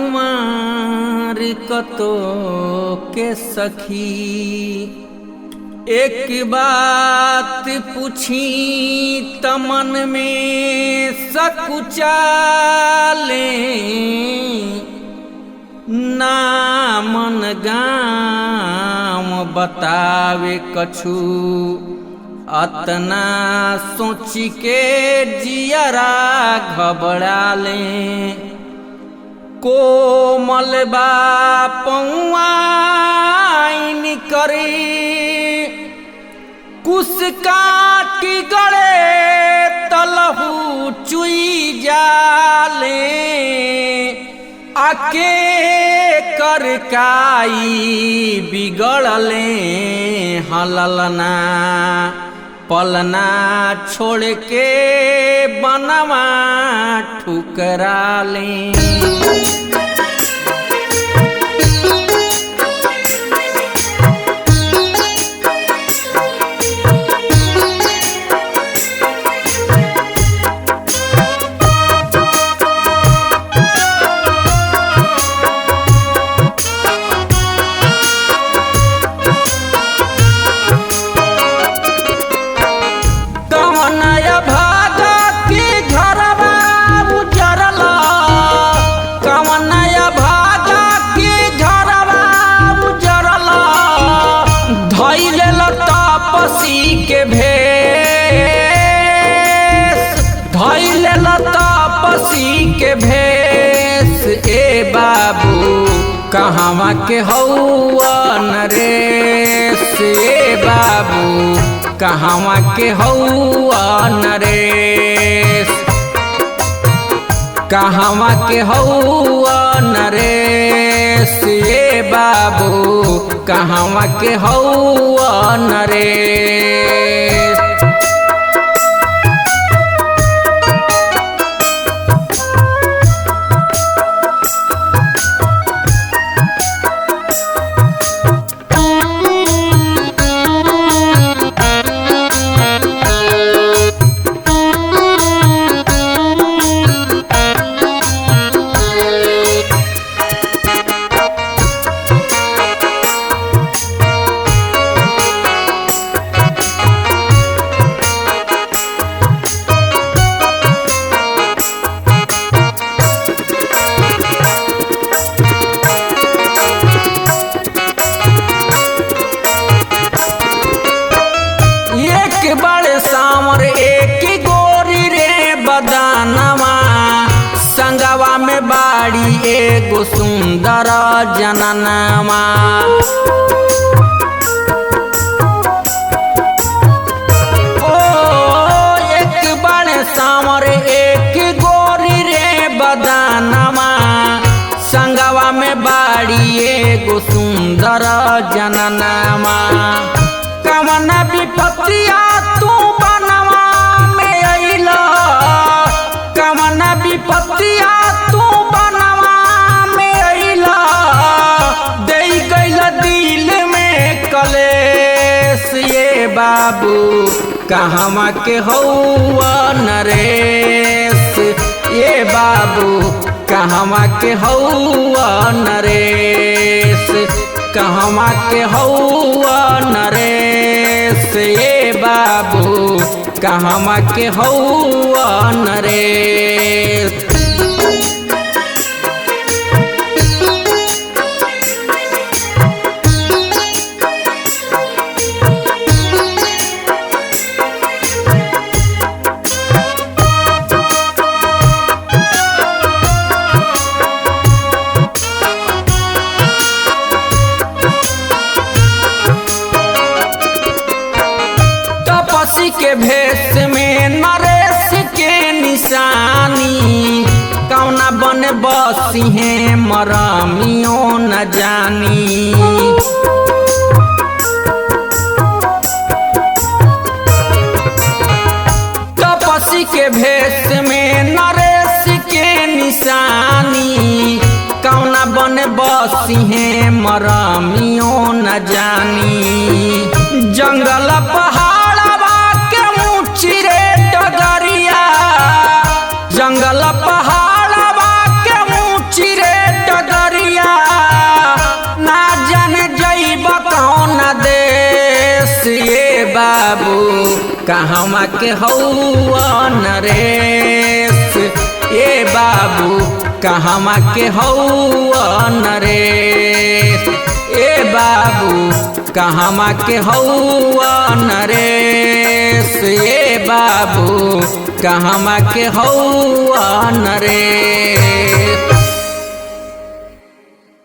राजकुमार कतो के सखी एक बात पूछी तमन में सकुचाले नामन गाँव बतावे कछु अतना सोच के जियरा घबराले कोमल बा पौआइन करी कुस काटी गड़े तलहू चुई जाले आके करकाई बिगड़ले हललना पलना छोड़ के बनवा ठुकराले। के भेस ए बाबू कहवा के हौआ नरेश ए बाबू कहवा के हौआ नरेश कहवा के हौआ नरेश ए बाबू कहवा के हौआ नरेश। सांवर एक गोरी रे बदानवा संगवा में बाड़ी एगो सुंदर जननवा ओ एक बड़े सांवर एक गोरी रे बदानवा संगवा में बाड़ी एगो सुंदर जननवा कवन विपत्तिया तू बनवा में अइला कवन विपत्तिया तू बनवा में अइला दे गइल दिल में कलेश ये बाबू कहवा के हौआ नरेश ये बाबू कहवा के हौआ नरेश कहवा के हौआ नरेश ये बाबू कहवा के हौआ नरेश। के भेष में नरेश के निशानी कौना बन बसी है मरामियों न जानी तपसी के भेष में नरेश के निशानी कौना बन बसी है मरामियों न जानी जंगल पहाड़ चिरे डगरिया जंगल पहाड़वा बाबू कहवा के हौआ नरेश, ए बाबू कहवा के हौआ नरेश, ए बाबू कहवा के हौआ नरेश, ए बाबू कहवा के हौआ नरेश।